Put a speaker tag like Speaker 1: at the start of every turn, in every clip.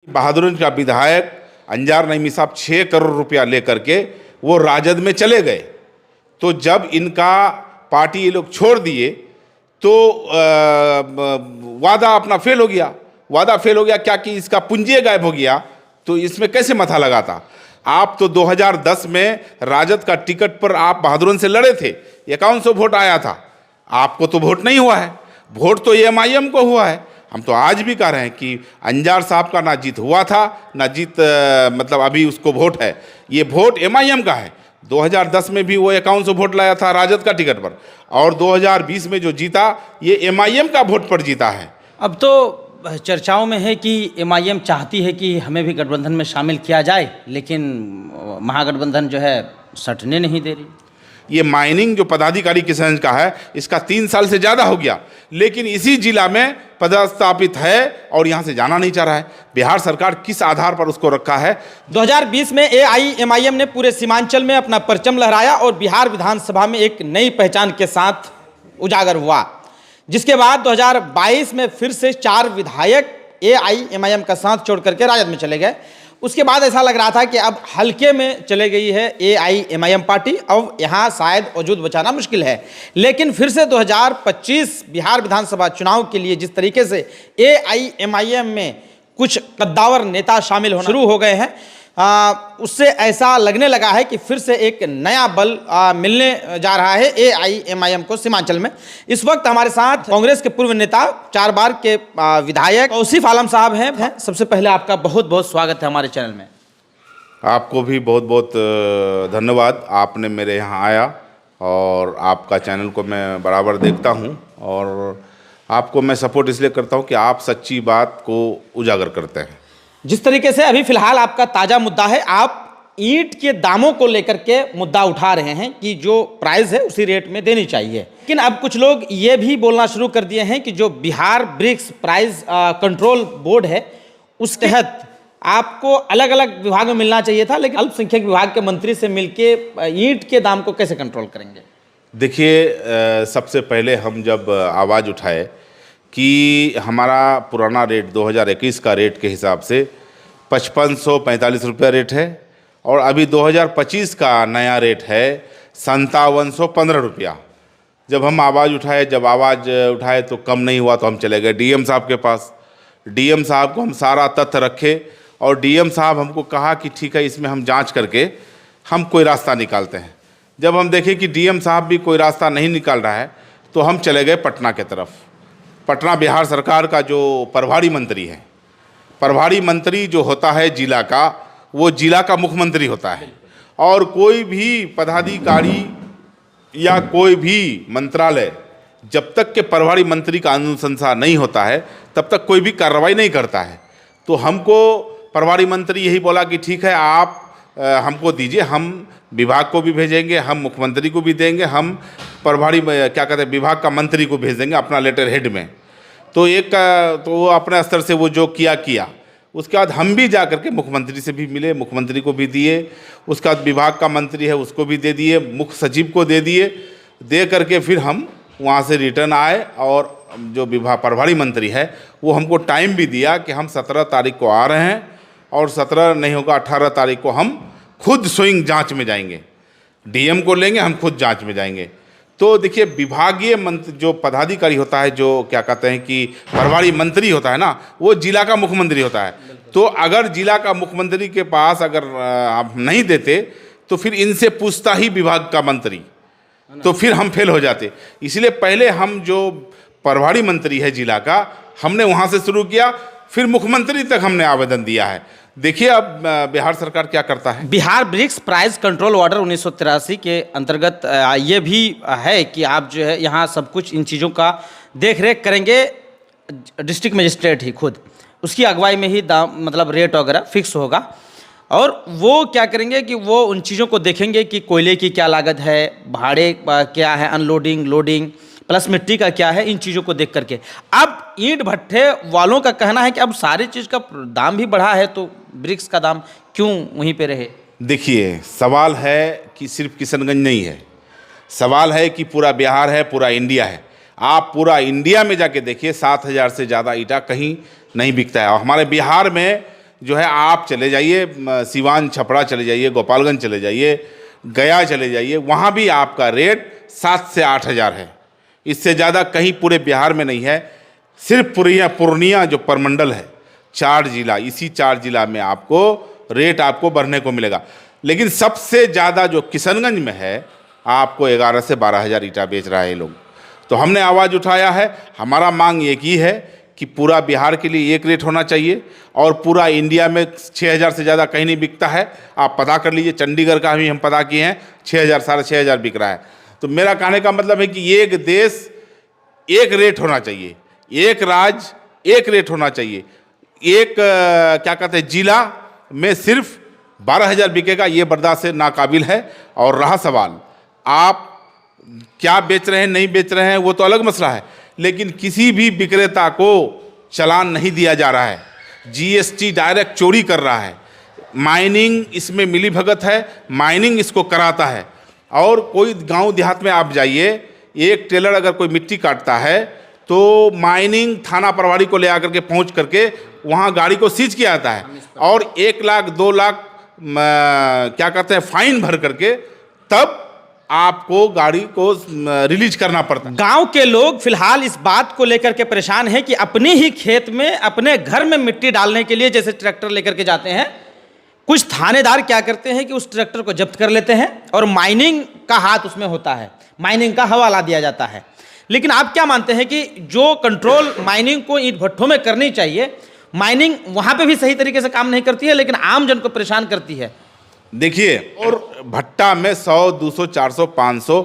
Speaker 1: बहादुरगंज का विधायक अंजार नईमी साहब 6 करोड़ रुपया लेकर के वो राजद में चले गए। तो जब इनका पार्टी ये लोग छोड़ दिए तो वादा अपना फेल हो गया। वादा फेल हो गया क्या कि इसका पूंजी गायब हो गया। तो इसमें कैसे मथा लगाता। आप तो 2010 में राजद का टिकट पर आप बहादुरगंज से लड़े थे, 5100 वोट आया था। आपको तो वोट नहीं हुआ है, वोट तो एमआईएम को हुआ है। हम तो आज भी कह रहे हैं कि अंजार साहब का ना जीत हुआ था ना जीत मतलब अभी उसको वोट है। ये वोट एमआईएम का है। 2010 में भी वो 5100 वोट लाया था राजद का टिकट पर, और 2020 में जो जीता ये एमआईएम का वोट पर जीता है।
Speaker 2: अब तो चर्चाओं में है कि एमआईएम चाहती है कि हमें भी गठबंधन में शामिल किया जाए, लेकिन महागठबंधन जो है सटने नहीं दे रही।
Speaker 1: ये माइनिंग जो पदाधिकारी किशनगंज का है इसका 3 साल से ज़्यादा हो गया, लेकिन इसी जिला में पदस्थापित है और यहाँ से जाना नहीं चाह रहा है। बिहार सरकार किस आधार पर उसको रखा है।
Speaker 2: 2020 में एआईएमआईएम ने पूरे सीमांचल में अपना परचम लहराया और बिहार विधानसभा में एक नई पहचान के साथ उजागर हुआ, जिसके बाद 2022 में फिर से 4 विधायक एआईएमआईएम का साथ छोड़ करके राजद में चले गए। उसके बाद ऐसा लग रहा था कि अब हल्के में चले गई है एआईएमआईएम पार्टी, अब यहाँ शायद वजूद बचाना मुश्किल है। लेकिन फिर से 2025 बिहार विधानसभा चुनाव के लिए जिस तरीके से एआईएमआईएम में कुछ कद्दावर नेता शामिल होना शुरू हो गए हैं, उससे ऐसा लगने लगा है कि फिर से एक नया बल मिलने जा रहा है एआईएमआईएम को सीमांचल में। इस वक्त हमारे साथ कांग्रेस के पूर्व नेता 4 बार के विधायक तौसीफ आलम साहब हैं। सबसे पहले आपका बहुत बहुत स्वागत है हमारे चैनल में।
Speaker 1: आपको भी बहुत बहुत धन्यवाद, आपने मेरे यहाँ आया, और आपका चैनल को मैं बराबर देखता हूँ और आपको मैं सपोर्ट इसलिए करता हूँ कि आप सच्ची बात को उजागर करते हैं।
Speaker 2: जिस तरीके से अभी फिलहाल आपका ताज़ा मुद्दा है, आप ईंट के दामों को लेकर के मुद्दा उठा रहे हैं कि जो प्राइस है उसी रेट में देनी चाहिए। लेकिन अब कुछ लोग ये भी बोलना शुरू कर दिए हैं कि जो Bihar bricks price control board है उस तहत आपको अलग अलग विभाग में मिलना चाहिए था, लेकिन अल्पसंख्यक विभाग के मंत्री से मिलके ईंट के दाम को कैसे कंट्रोल करेंगे।
Speaker 1: देखिए, सबसे पहले हम जब आवाज़ उठाए कि हमारा पुराना रेट 2021 का रेट के हिसाब से 5545 रुपया रेट है, और अभी 2025 का नया रेट है 5715 रुपया। जब हम आवाज़ उठाए तो कम नहीं हुआ, तो हम चले गए डीएम साहब के पास। डीएम साहब को हम सारा तथ्य रखे और डीएम साहब हमको कहा कि ठीक है, इसमें हम जांच करके हम कोई रास्ता निकालते हैं। जब हम देखें कि डीएम साहब भी कोई रास्ता नहीं निकाल रहा है तो हम चले गए पटना के तरफ। पटना बिहार सरकार का जो प्रभारी मंत्री है, प्रभारी मंत्री जो होता है जिला का, वो जिला का मुख्यमंत्री होता है, और कोई भी पदाधिकारी या कोई भी मंत्रालय जब तक के प्रभारी मंत्री का अनुशंसा नहीं होता है तब तक कोई भी कार्रवाई नहीं करता है। तो हमको प्रभारी मंत्री यही बोला कि ठीक है, आप हमको दीजिए, हम विभाग को भी भेजेंगे, हम मुख्यमंत्री को भी देंगे, हम प्रभारी विभाग का मंत्री को भेज देंगे अपना लेटर हेड में। तो वो अपने स्तर से वो जो किया। उसके बाद हम भी जा करके मुख्यमंत्री से भी मिले, मुख्यमंत्री को भी दिए, उसके बाद विभाग का मंत्री है उसको भी दे दिए, मुख्य सचिव को दे दिए। दे करके फिर हम वहाँ से रिटर्न आए, और जो विभाग प्रभारी मंत्री है वो हमको टाइम भी दिया कि हम 17 तारीख को आ रहे हैं, और 17 नहीं होगा 18 तारीख को हम खुद स्वयं जांच में जाएंगे। डीएम को लेंगे, हम खुद जांच में जाएंगे। तो देखिए, विभागीय मंत्री जो पदाधिकारी होता है, जो क्या कहते हैं कि प्रभारी मंत्री होता है ना, वो जिला का मुख्यमंत्री होता है। तो अगर जिला का मुख्यमंत्री के पास अगर आप नहीं देते तो फिर इनसे पूछता ही विभाग का मंत्री, तो फिर हम फेल हो जाते। इसलिए पहले हम जो प्रभारी मंत्री है जिला का, हमने वहाँ से शुरू किया, फिर मुख्यमंत्री तक हमने आवेदन दिया है। देखिए अब बिहार सरकार क्या करता है।
Speaker 2: Bihar bricks price control order 1983 के अंतर्गत ये भी है कि आप जो है यहाँ सब कुछ इन चीज़ों का देख रेख करेंगे, डिस्ट्रिक्ट मजिस्ट्रेट ही खुद, उसकी अगुवाई में ही दाम मतलब रेट वगैरह फिक्स होगा। और वो क्या करेंगे कि वो उन चीज़ों को देखेंगे कि कोयले की क्या लागत है, भाड़े क्या है, अनलोडिंग लोडिंग प्लस मिट्टी का क्या है, इन चीज़ों को देख करके। अब ईंट भट्ठे वालों का कहना है कि अब सारी चीज़ का दाम भी बढ़ा है, तो ब्रिक्स का दाम क्यों वहीं पे रहे।
Speaker 1: देखिए, सवाल है कि सिर्फ किशनगंज नहीं है, सवाल है कि पूरा बिहार है, पूरा इंडिया है। आप पूरा इंडिया में जाके देखिए, 7000 से ज़्यादा ईंटा कहीं नहीं बिकता है। और हमारे बिहार में जो है आप चले जाइए, सिवान छपरा चले जाइए, गोपालगंज चले जाइए, गया चले जाइए, वहाँ भी आपका रेट 7 से 8 हज़ार है। इससे ज़्यादा कहीं पूरे बिहार में नहीं है। सिर्फ पूर्णिया जो परमंडल है, 4 जिला, इसी 4 जिला में आपको रेट आपको बढ़ने को मिलेगा। लेकिन सबसे ज़्यादा जो किशनगंज में है, आपको 11 से 12 हज़ार ईंटा बेच रहा है ये लोग। तो हमने आवाज़ उठाया है, हमारा मांग एक ही है कि पूरा बिहार के लिए एक रेट होना चाहिए और पूरा इंडिया में 6,000 से ज़्यादा कहीं नहीं बिकता है। आप पता कर लीजिए, चंडीगढ़ का भी हम पता किए हैं, 6,000 साढ़े 6,000 बिक रहा है। तो मेरा कहने का मतलब है कि एक देश एक रेट होना चाहिए, एक राज्य एक रेट होना चाहिए। एक क्या कहते हैं, जिला में सिर्फ 12,000 बिकेगा, ये बर्दाश्त से नाकाबिल है। और रहा सवाल, आप क्या बेच रहे हैं नहीं बेच रहे हैं वो तो अलग मसला है, लेकिन किसी भी विक्रेता को चालान नहीं दिया जा रहा है। जीएसटी डायरेक्ट चोरी कर रहा है। माइनिंग इसमें मिली भगत है, माइनिंग इसको कराता है। और कोई गांव देहात में आप जाइए, एक टेलर अगर कोई मिट्टी काटता है तो माइनिंग थाना प्रभारी को ले आकर के पहुंच करके वहां गाड़ी को सीज किया जाता है और 1 लाख 2 लाख क्या कहते हैं फाइन भर करके तब आपको गाड़ी को रिलीज करना पड़ता है।
Speaker 2: गांव के लोग फिलहाल इस बात को लेकर के परेशान हैं कि अपने ही खेत में, अपने घर में मिट्टी डालने के लिए जैसे ट्रैक्टर लेकर के जाते हैं, कुछ थानेदार क्या करते हैं कि उस ट्रैक्टर को जब्त कर लेते हैं और माइनिंग का हाथ उसमें होता है, माइनिंग का हवाला दिया जाता है। लेकिन आप क्या मानते हैं कि जो कंट्रोल माइनिंग को ईंट भट्ठों में करनी चाहिए, माइनिंग वहां पे भी सही तरीके से काम नहीं करती है, लेकिन आम जन को परेशान करती है?
Speaker 1: देखिए, और भट्टा में 100, 200, 400, 500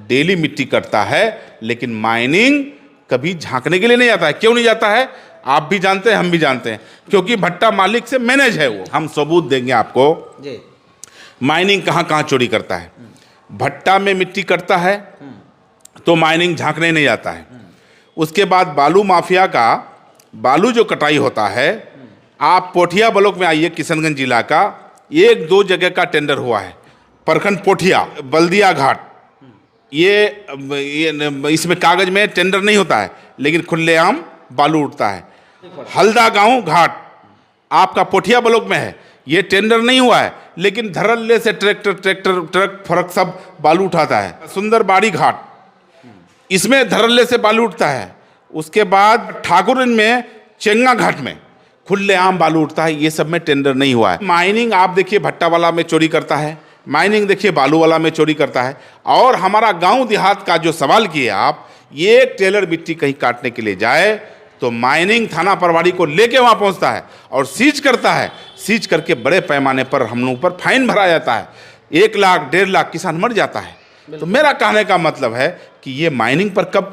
Speaker 1: डेली मिट्टी कटता है, लेकिन माइनिंग कभी झांकने के लिए नहीं आता है। क्यों नहीं जाता है? आप भी जानते हैं, हम भी जानते हैं, क्योंकि भट्टा मालिक से मैनेज है वो। हम सबूत देंगे आपको
Speaker 2: जी।
Speaker 1: माइनिंग कहाँ कहाँ चोरी करता है। भट्टा में मिट्टी कटता है तो माइनिंग झांकने नहीं जाता है। उसके बाद बालू माफिया का बालू जो कटाई होता है, आप पोठिया ब्लॉक में आइए, किशनगंज जिला का 1-2 जगह का टेंडर हुआ है। प्रखंड पोठिया, बल्दिया घाट, ये इसमें कागज में टेंडर नहीं होता है, लेकिन खुलेआम बालू उठता है। हल्दा गांव घाट आपका पोठिया ब्लॉक में है, ये टेंडर नहीं हुआ है, लेकिन धरल्ले से ट्रक फरक सब बालू उठाता है। सुंदरबाड़ी घाट, इसमें धरल्ले से बालू उठता है। उसके बाद ठाकुरगंज में चेंगा घाट में खुलेआम बालू उठता है। ये सब में टेंडर नहीं हुआ है। माइनिंग आप देखिए भट्टा वाला में चोरी करता है, माइनिंग देखिए बालू वाला में चोरी करता है। और हमारा गांव देहात का जो सवाल किए आप, ये टेलर मिट्टी कहीं काटने के लिए जाए तो माइनिंग थाना प्रभारी को लेके वहाँ पहुँचता है और सीज करता है। सीज करके बड़े पैमाने पर हम लोगों पर फाइन भरा जाता है। 1 लाख 1.5 लाख किसान मर जाता है। तो मेरा कहने का मतलब है कि ये माइनिंग पर कब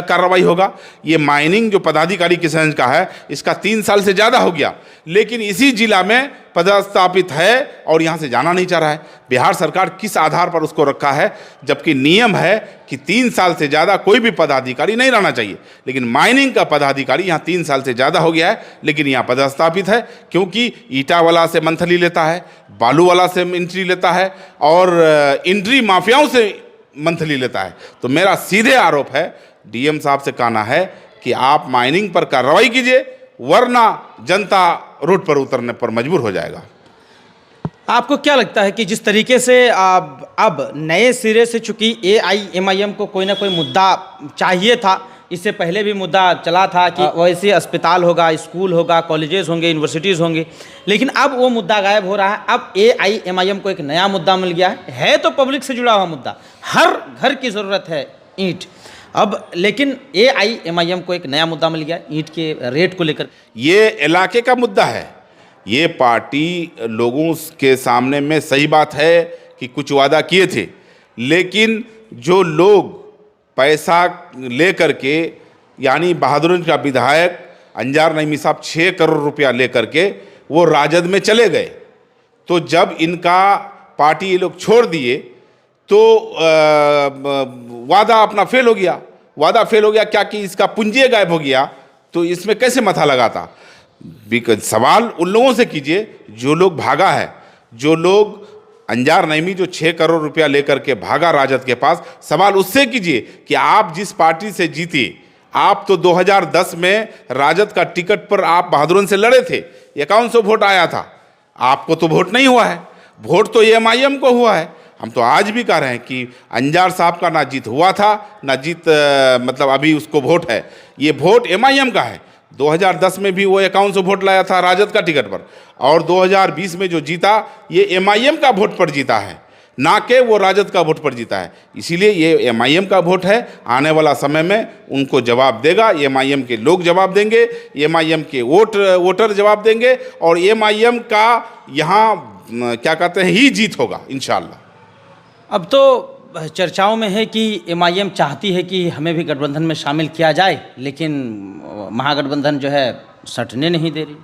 Speaker 1: कार्रवाई होगा। ये माइनिंग जो पदाधिकारी किशनगंज का है, इसका 3 साल से ज़्यादा हो गया, लेकिन इसी जिला में पदस्थापित है और यहाँ से जाना नहीं चाह रहा है। बिहार सरकार किस आधार पर उसको रखा है, जबकि नियम है कि 3 साल से ज़्यादा कोई भी पदाधिकारी नहीं रहना चाहिए। लेकिन माइनिंग का पदाधिकारी यहाँ 3 साल से ज़्यादा हो गया है, लेकिन यहाँ पदस्थापित है, क्योंकि ईटा वाला से मंथली लेता है, बालू वाला से एंट्री लेता है और एंट्री माफियाओं से मंथली लेता है। तो मेरा सीधे आरोप है, डीएम साहब से कहना है कि आप माइनिंग पर कार्रवाई कीजिए, वरना जनता रोड पर उतरने पर मजबूर हो जाएगा।
Speaker 2: आपको क्या लगता है कि जिस तरीके से अब नए सिरे से, चूंकि AIMIM को कोई ना कोई मुद्दा चाहिए था, इससे पहले भी मुद्दा चला था कि वैसे अस्पताल होगा, स्कूल होगा, कॉलेजेस होंगे, यूनिवर्सिटीज़ होंगी, लेकिन अब वो मुद्दा गायब हो रहा है। अब AIMIM को एक नया मुद्दा मिल गया है तो पब्लिक से जुड़ा हुआ मुद्दा, हर घर की ज़रूरत है ईंट अब, लेकिन AIMIM को एक नया मुद्दा मिल गया ईंट के रेट को लेकर।
Speaker 1: ये इलाके का मुद्दा है। ये पार्टी लोगों के सामने में सही बात है कि कुछ वादा किए थे, लेकिन जो लोग पैसा ले करके, यानी बहादुरगंज का विधायक अंजार नईमी साहब 6 करोड़ रुपया ले करके वो राजद में चले गए, तो जब इनका पार्टी ये लोग छोड़ दिए तो वादा अपना फेल हो गया। वादा फेल हो गया क्या कि इसका पूंजी गायब हो गया, तो इसमें कैसे मथा लगाता। सवाल उन लोगों से कीजिए जो लोग भागा है, जो लोग अंजार नईमी जो 6 करोड़ रुपया लेकर के भागा राजद के पास, सवाल उससे कीजिए कि आप जिस पार्टी से जीते, आप तो 2010 में राजद का टिकट पर आप बहादुरगंज से लड़े थे, 5100 वोट आया था। आपको तो वोट नहीं हुआ है, वोट तो एमआईएम को हुआ है। हम तो आज भी कह रहे हैं कि अंजार साहब का ना जीत हुआ था ना जीत मतलब अभी उसको वोट है, ये वोट एमआईएम का है। 2010 में भी वो 5100 वोट लाया था राजद का टिकट पर, और 2020 में जो जीता ये एमआईएम का वोट पर जीता है, ना कि वो राजद का वोट पर जीता है। इसीलिए ये एमआईएम का वोट है। आने वाला समय में उनको जवाब देगा, एमआईएम के लोग जवाब देंगे, एमआईएम के वोटर जवाब देंगे, और एमआईएम का यहाँ क्या कहते हैं ही जीत होगा इंशाल्लाह।
Speaker 2: अब तो चर्चाओं में है कि एमआईएम चाहती है कि हमें भी गठबंधन में शामिल किया जाए, लेकिन महागठबंधन जो है सटने नहीं दे रही।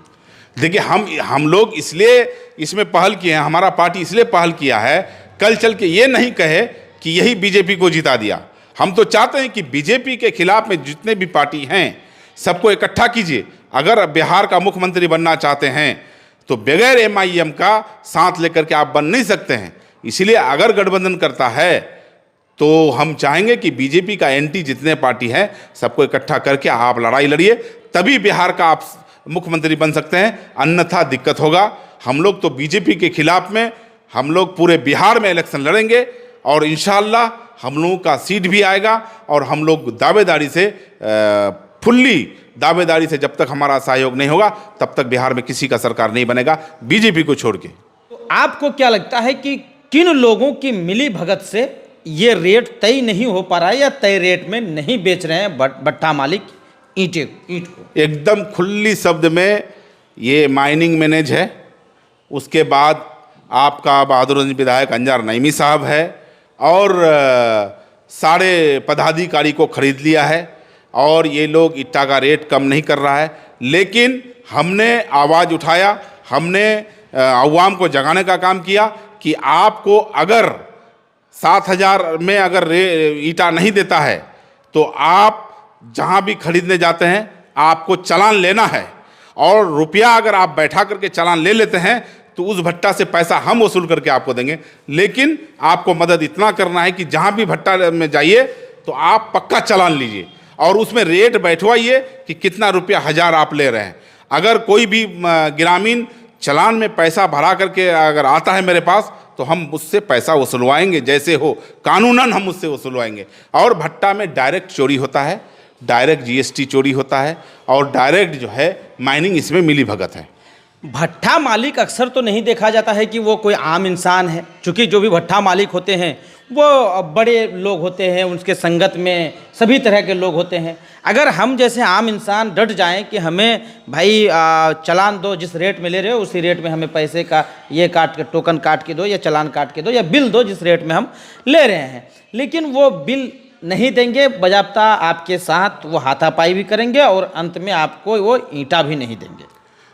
Speaker 1: देखिए, हम लोग इसलिए इसमें पहल किए हैं, हमारा पार्टी इसलिए पहल किया है, कल चल के ये नहीं कहे कि यही बीजेपी को जिता दिया। हम तो चाहते हैं कि बीजेपी के खिलाफ में जितने भी पार्टी हैं सबको इकट्ठा कीजिए। अगर बिहार का मुख्यमंत्री बनना चाहते हैं तो बगैर एमआईएम का साथ लेकर के आप बन नहीं सकते हैं। इसलिए अगर गठबंधन करता है तो हम चाहेंगे कि बीजेपी का एंटी जितने पार्टी हैं सबको इकट्ठा करके आप लड़ाई लड़िए, तभी बिहार का आप मुख्यमंत्री बन सकते हैं, अन्यथा दिक्कत होगा। हम लोग तो बीजेपी के खिलाफ में हम लोग पूरे बिहार में इलेक्शन लड़ेंगे, और इंशाअल्लाह हम लोगों का सीट भी आएगा, और हम लोग दावेदारी से फुल्ली दावेदारी से जब तक हमारा सहयोग नहीं होगा तब तक बिहार में किसी का सरकार नहीं बनेगा बीजेपी को छोड़ के।
Speaker 2: तो आपको क्या लगता है कि किन लोगों की मिली भगत से ये रेट तय नहीं हो पा रहा है, या तय रेट में नहीं बेच रहे हैं भट्टा मालिक ईंट को?
Speaker 1: एकदम खुली शब्द में ये माइनिंग मैनेज है। उसके बाद आपका बहादुरगंज विधायक अंजार नईमी साहब है, और सारे पदाधिकारी को खरीद लिया है, और ये लोग ईटा का रेट कम नहीं कर रहा है। लेकिन हमने आवाज़ उठाया, हमने अवाम को जगाने का काम किया कि आपको अगर 7000 में अगर ईटा नहीं देता है तो आप जहाँ भी खरीदने जाते हैं आपको चालान लेना है, और रुपया अगर आप बैठा करके चालान ले लेते हैं तो उस भट्टा से पैसा हम वसूल करके आपको देंगे। लेकिन आपको मदद इतना करना है कि जहाँ भी भट्टा में जाइए तो आप पक्का चालान लीजिए, और उसमें रेट बैठवाइए कि कितना रुपया हजार आप ले रहे हैं। अगर कोई भी ग्रामीण चालान में पैसा भरा करके अगर आता है मेरे पास तो हम उससे पैसा वसूलवाएंगे, जैसे हो कानूनन हम उससे वसूलवाएंगे। और भट्टा में डायरेक्ट चोरी होता है, डायरेक्ट जीएसटी चोरी होता है, और डायरेक्ट जो है माइनिंग इसमें मिली भगत है।
Speaker 2: भट्टा मालिक अक्सर तो नहीं देखा जाता है कि वो कोई आम इंसान है, क्योंकि जो भी भट्टा मालिक होते हैं वो बड़े लोग होते हैं, उनके संगत में सभी तरह के लोग होते हैं। अगर हम जैसे आम इंसान डट जाएं कि हमें भाई चालान दो, जिस रेट में ले रहे हो उसी रेट में हमें पैसे का ये काट के टोकन काट के दो, या चालान काट के दो, या बिल दो जिस रेट में हम ले रहे हैं, लेकिन वो बिल नहीं देंगे, बजाबता आपके साथ वो हाथापाई भी करेंगे, और अंत में आपको वो ईंटा भी नहीं देंगे।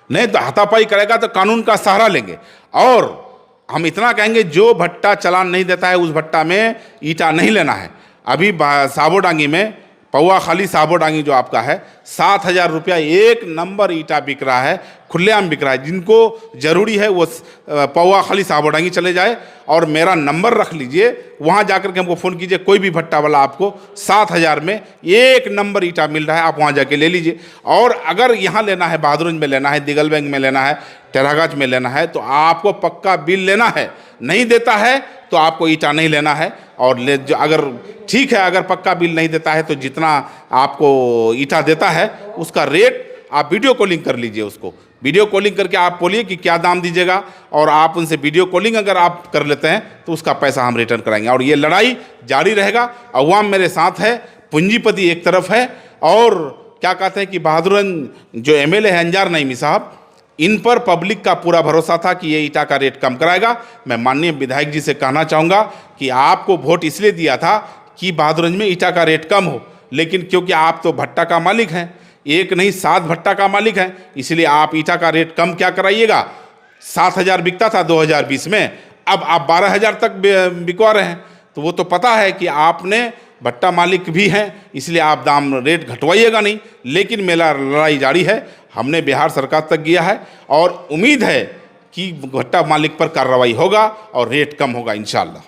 Speaker 1: नहीं तो हाथापाई करेगा तो कानून का सहारा लेंगे। और हम इतना कहेंगे, जो भट्टा चालान नहीं देता है उस भट्टा में ईटा नहीं लेना है। अभी साबोडांगी में पौआ खाली साबोडांगी जो आपका है 7000 रुपया एक नंबर ईटा बिक रहा है, खुलेआम बिक रहा है। जिनको ज़रूरी है वो पौआ खाली साबोडांगी चले जाए, और मेरा नंबर रख लीजिए, वहाँ जाकर के हमको फ़ोन कीजिए। कोई भी भट्टा वाला आपको 7000 में एक नंबर ईटा मिल रहा है, आप वहाँ जाके ले लीजिए। और अगर यहाँ लेना है, बहादुरगंज में लेना है, दिगलबैंग में लेना है, टेरागाछ में लेना है, तो आपको पक्का बिल लेना है। नहीं देता है तो आपको ईटा नहीं लेना है। और अगर ठीक है, अगर पक्का बिल नहीं देता है तो जितना आपको ईटा देता है उसका रेट आप वीडियो कॉलिंग कर लीजिए। उसको वीडियो कॉलिंग करके आप बोलिए कि क्या दाम दीजिएगा, और आप उनसे वीडियो कॉलिंग अगर आप कर लेते हैं तो उसका पैसा हम रिटर्न कराएंगे। और ये लड़ाई जारी रहेगा। अवाम मेरे साथ है, पूंजीपति एक तरफ है, और क्या कहते हैं कि बहादुरगंज जो एमएलए है अंजार नईमी साहब, इन पर पब्लिक का पूरा भरोसा था कि ये ईटा का रेट कम कराएगा। मैं माननीय विधायक जी से कहना चाहूँगा कि आपको वोट इसलिए दिया था कि बहादुरगंज में ईटा का रेट कम हो, लेकिन क्योंकि आप तो भट्टा का मालिक हैं, एक नहीं 7 भट्टा का मालिक हैं, इसलिए आप ईटा का रेट कम क्या कराइएगा। 7000 बिकता था 2020 में, अब आप 12000 तक बिकवा रहे हैं। तो वो तो पता है कि आपने भट्टा मालिक भी हैं, इसलिए आप दाम रेट घटवाइएगा नहीं। लेकिन मेरा लड़ाई जारी है, हमने बिहार सरकार तक गया है, और उम्मीद है कि भट्टा मालिक पर कार्रवाई होगा और रेट कम होगा इंशाल्लाह।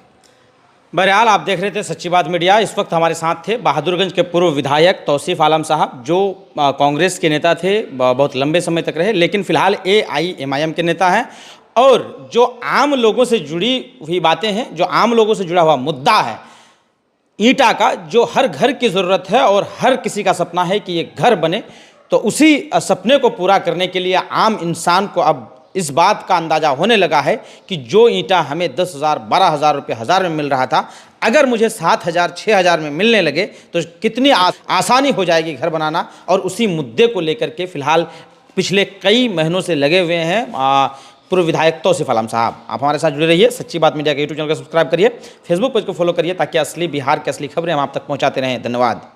Speaker 2: बहरहाल आप देख रहे थे सच्ची बात मीडिया। इस वक्त हमारे साथ थे बहादुरगंज के पूर्व विधायक तौसीफ आलम साहब, जो कांग्रेस के नेता थे, बहुत लंबे समय तक रहे, लेकिन फिलहाल AIMIM के नेता हैं। और जो आम लोगों से जुड़ी हुई बातें हैं, जो आम लोगों से जुड़ा हुआ मुद्दा है ईंटा का, जो हर घर की ज़रूरत है और हर किसी का सपना है कि ये घर बने, तो उसी सपने को पूरा करने के लिए आम इंसान को अब इस बात का अंदाज़ा होने लगा है कि जो ईंटा हमें 10,000, 12,000 रुपये, 1,000 में मिल रहा था, अगर मुझे 7,000, 6,000 में मिलने लगे तो कितनी आसानी हो जाएगी घर बनाना। और उसी मुद्दे को लेकर के फिलहाल पिछले कई महीनों से लगे हुए हैं पूर्व विधायक तौसीफ आलम साहब। आप हमारे साथ जुड़े रहिए। सच्ची बात मीडिया के यूट्यूब चैनल को सब्सक्राइब करिए, फेसबुक पेज को फॉलो करिए, ताकि असली बिहार की असली खबरें हम आप तक पहुँचाते रहें। धन्यवाद।